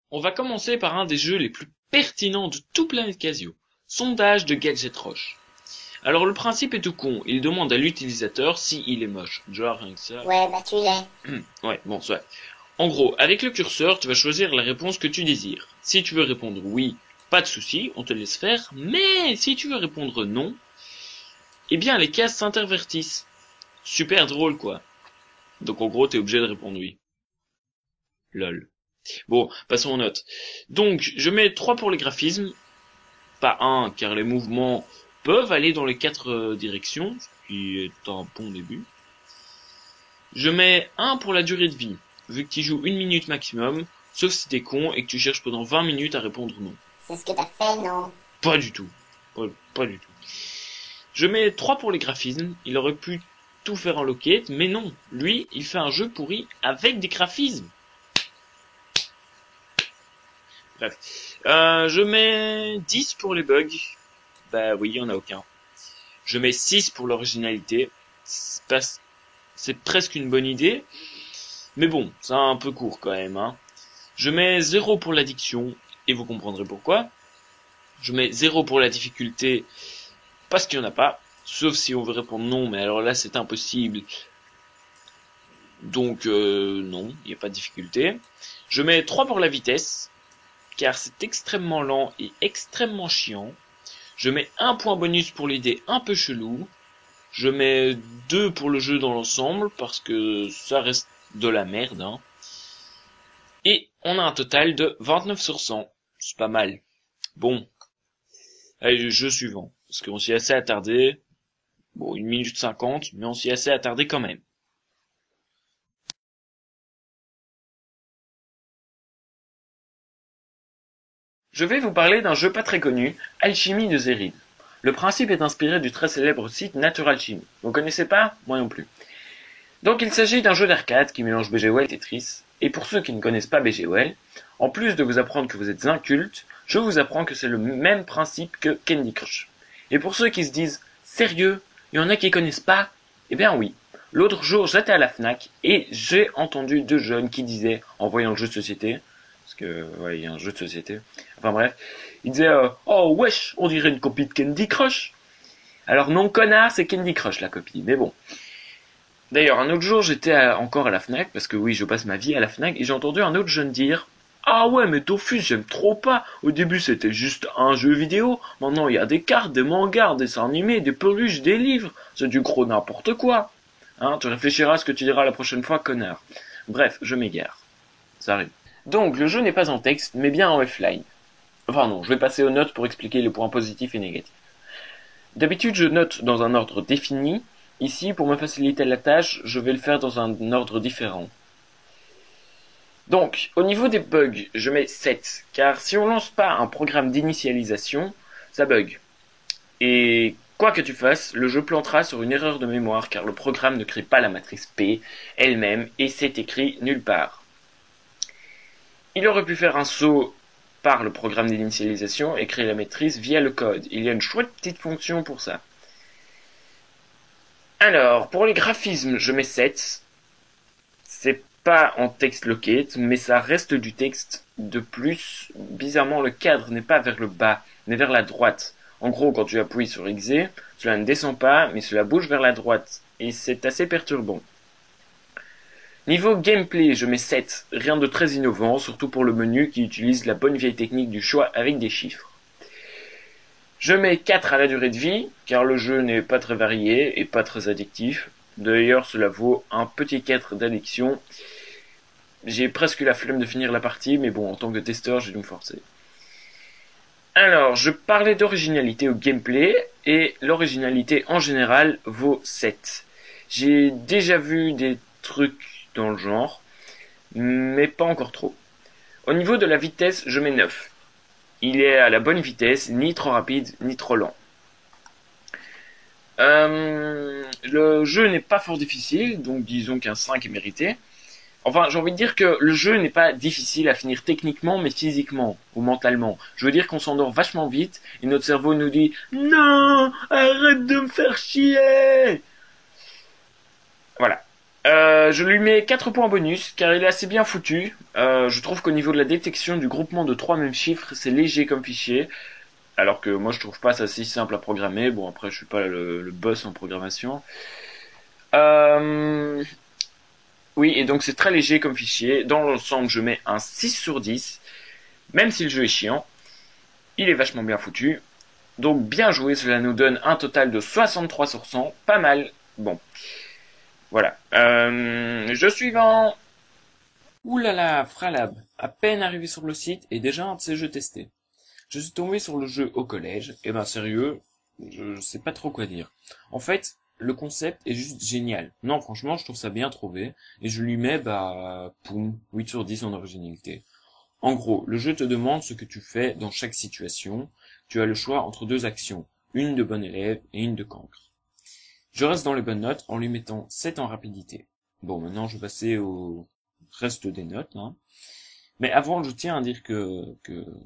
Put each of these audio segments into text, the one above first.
On va commencer par un des jeux les plus pertinents de tout Planète Casio, sondage de Gadget Roche. Alors le principe est tout con, il demande à l'utilisateur si il est moche. Genre rien que ça. Ouais, bah tu l'es. Ouais, bon, ça. En gros, avec le curseur, tu vas choisir la réponse que tu désires. Si tu veux répondre oui, pas de souci, on te laisse faire, mais si tu veux répondre non, eh bien les cases s'intervertissent. Super drôle quoi. Donc en gros, t'es obligé de répondre oui. Lol. Bon, passons aux notes. Donc, je mets 3 pour les graphismes, pas 1, car les mouvements peuvent aller dans les 4 directions, ce qui est un bon début. Je mets 1 pour la durée de vie, vu que tu joues 1 minute maximum, sauf si t'es con et que tu cherches pendant 20 minutes à répondre non. C'est ce que t'as fait, non? Pas du tout. Pas du tout. Je mets 3 pour les graphismes, il aurait pu tout faire en locate, mais non. Lui, il fait un jeu pourri avec des graphismes. Bref. Je mets 10 pour les bugs. Bah oui, il y en a aucun. Je mets 6 pour l'originalité. C'est presque une bonne idée. Mais bon, c'est un peu court quand même, hein. Je mets 0 pour l'addiction, et vous comprendrez pourquoi. Je mets 0 pour la difficulté, parce qu'il n'y en a pas. Sauf si on veut répondre non, mais alors là c'est impossible. Donc non, il n'y a pas de difficulté. Je mets 3 pour la vitesse, car c'est extrêmement lent et extrêmement chiant. Je mets 1 point bonus pour l'idée un peu chelou. Je mets 2 pour le jeu dans l'ensemble, parce que ça reste de la merde, hein. Et on a un total de 29 sur 100. C'est pas mal. Bon. Allez, le jeu suivant. Parce qu'on s'y est assez attardé. Bon, 1 minute 50, mais on s'y est assez attardé quand même. Je vais vous parler d'un jeu pas très connu, Alchimie de Zérid. Le principe est inspiré du très célèbre site Natural Chimie. Vous connaissez pas? Moi non plus. Donc il s'agit d'un jeu d'arcade qui mélange BGWell et Tetris. Et pour ceux qui ne connaissent pas BGWell, en plus de vous apprendre que vous êtes inculte, je vous apprends que c'est le même principe que Candy Crush. Et pour ceux qui se disent « Sérieux? Il y en a qui connaissent pas ?» Eh bien oui. L'autre jour, j'étais à la Fnac et j'ai entendu 2 jeunes qui disaient, en voyant le jeu de société, parce que, ouais, il y a un jeu de société. Enfin bref. Ils disaient, oh wesh, on dirait une copie de Candy Crush. Alors non, connard, c'est Candy Crush la copie, mais bon. D'ailleurs, un autre jour, j'étais encore à la Fnac, parce que oui, je passe ma vie à la Fnac, et j'ai entendu un autre jeune dire, ah ouais, mais Dofus, j'aime trop pas. Au début, c'était juste un jeu vidéo. Maintenant, il y a des cartes, des mangas, des dessins animés, des peluches, des livres. C'est du gros n'importe quoi. Hein, tu réfléchiras à ce que tu diras la prochaine fois, connard. Bref, je m'égare. Ça arrive. Donc, le jeu n'est pas en texte, mais bien en offline. Enfin non, je vais passer aux notes pour expliquer les points positifs et négatifs. D'habitude, je note dans un ordre défini. Ici, pour me faciliter la tâche, je vais le faire dans un ordre différent. Donc, au niveau des bugs, je mets 7, car si on lance pas un programme d'initialisation, ça bug. Et quoi que tu fasses, le jeu plantera sur une erreur de mémoire, car le programme ne crée pas la matrice P elle-même, et c'est écrit nulle part. Il aurait pu faire un saut par le programme d'initialisation et créer la matrice via le code. Il y a une chouette petite fonction pour ça. Alors, pour les graphismes, je mets 7. C'est pas en texte locate, mais ça reste du texte. De plus, bizarrement, le cadre n'est pas vers le bas, mais vers la droite. En gros, quand tu appuies sur XZ, cela ne descend pas, mais cela bouge vers la droite. Et c'est assez perturbant. Niveau gameplay, je mets 7. Rien de très innovant, surtout pour le menu qui utilise la bonne vieille technique du choix avec des chiffres. Je mets 4 à la durée de vie, car le jeu n'est pas très varié et pas très addictif. D'ailleurs, cela vaut un petit 4 d'addiction. J'ai presque la flemme de finir la partie, mais bon, en tant que testeur, j'ai dû me forcer. Alors, je parlais d'originalité au gameplay, et l'originalité en général vaut 7. J'ai déjà vu des trucs dans le genre, mais pas encore trop. Au niveau de la vitesse, je mets 9. Il est à la bonne vitesse, ni trop rapide, ni trop lent. Le jeu n'est pas fort difficile, donc disons qu'un 5 est mérité. Enfin, j'ai envie de dire que le jeu n'est pas difficile à finir techniquement, mais physiquement ou mentalement. Je veux dire qu'on s'endort vachement vite et notre cerveau nous dit non, arrête de me faire chier. Voilà. Je lui mets 4 points bonus car il est assez bien foutu. Je trouve qu'au niveau de la détection du groupement de 3 mêmes chiffres, c'est léger comme fichier. Alors que moi je trouve pas ça si simple à programmer. Bon après je suis pas le boss en programmation. Oui, et donc c'est très léger comme fichier. Dans l'ensemble je mets un 6 sur 10. Même si le jeu est chiant, il est vachement bien foutu. Donc bien joué, cela nous donne un total de 63 sur 100. Pas mal. Bon. Voilà. Jeu suivant. Ouh là là, Fralab. À peine arrivé sur le site et déjà un de ces jeux testés. Je suis tombé sur le jeu au collège. Et ben sérieux, je sais pas trop quoi dire. En fait, le concept est juste génial. Non, franchement, je trouve ça bien trouvé. Et je lui mets, poum, 8 sur 10 en originalité. En gros, le jeu te demande ce que tu fais dans chaque situation. Tu as le choix entre 2 actions. Une de bon élève et une de cancre. Je reste dans les bonnes notes en lui mettant 7 en rapidité. Bon, maintenant je vais passer au reste des notes, hein. Mais avant, je tiens à dire que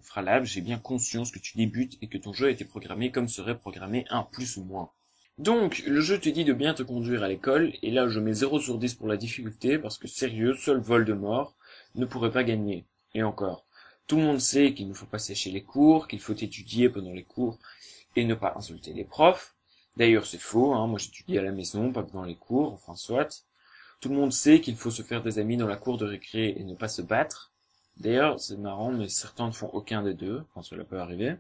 Fralab, j'ai bien conscience que tu débutes et que ton jeu a été programmé comme serait programmé un plus ou moins. Donc, le jeu te dit de bien te conduire à l'école, et là je mets 0 sur 10 pour la difficulté, parce que sérieux, seul Voldemort ne pourrait pas gagner. Et encore, tout le monde sait qu'il ne faut pas sécher les cours, qu'il faut étudier pendant les cours, et ne pas insulter les profs. D'ailleurs, c'est faux, hein, moi j'étudie à la maison, pas dans les cours, enfin soit. Tout le monde sait qu'il faut se faire des amis dans la cour de récré et ne pas se battre. D'ailleurs, c'est marrant, mais certains ne font aucun des deux, quand cela peut arriver.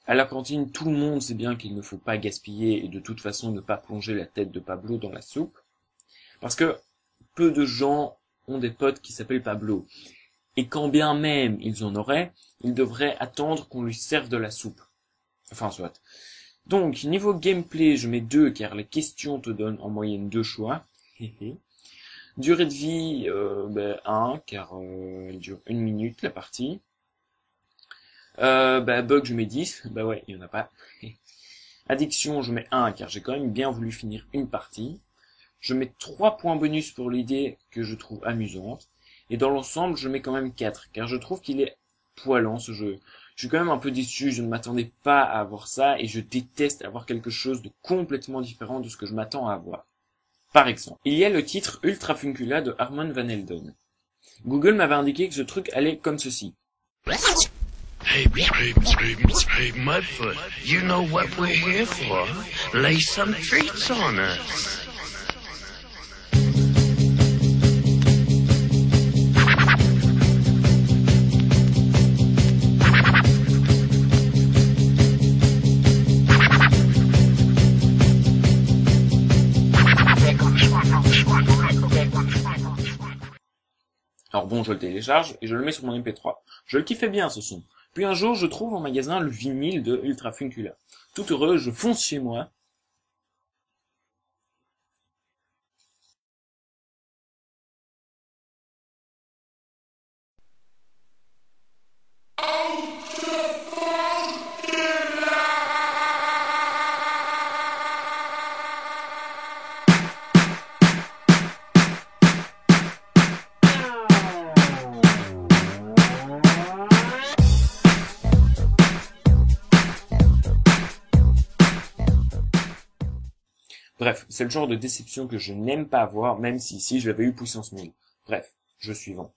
À la cantine, tout le monde sait bien qu'il ne faut pas gaspiller et de toute façon ne pas plonger la tête de Pablo dans la soupe. Parce que peu de gens ont des potes qui s'appellent Pablo. Et quand bien même ils en auraient, ils devraient attendre qu'on lui serve de la soupe. Enfin, soit. Donc, niveau gameplay, je mets 2 car les questions te donnent en moyenne 2 choix. Durée de vie, 1 car elle dure 1 minute la partie. Bug, je mets 10. Bah ouais, il y en a pas. Addiction, je mets 1 car j'ai quand même bien voulu finir une partie. Je mets 3 points bonus pour l'idée que je trouve amusante. Et dans l'ensemble, je mets quand même 4 car je trouve qu'il est poilant ce jeu. Je suis quand même un peu déçu, je ne m'attendais pas à avoir ça et je déteste avoir quelque chose de complètement différent de ce que je m'attends à avoir. Par exemple, il y a le titre Ultra Funcula de Harmon Van Helden. Google m'avait indiqué que ce truc allait comme ceci. Hey, Mudfoot, you know what we're here for. Lay some treats on us. Alors bon, je le télécharge et je le mets sur mon MP3. Je le kiffais bien ce son. Puis un jour, je trouve en magasin le vinyle de Ultra Funcula. Tout heureux, je fonce chez moi. Bref, c'est le genre de déception que je n'aime pas avoir, même si ici je l'avais eu puissance 1000. Bref, jeu suivant.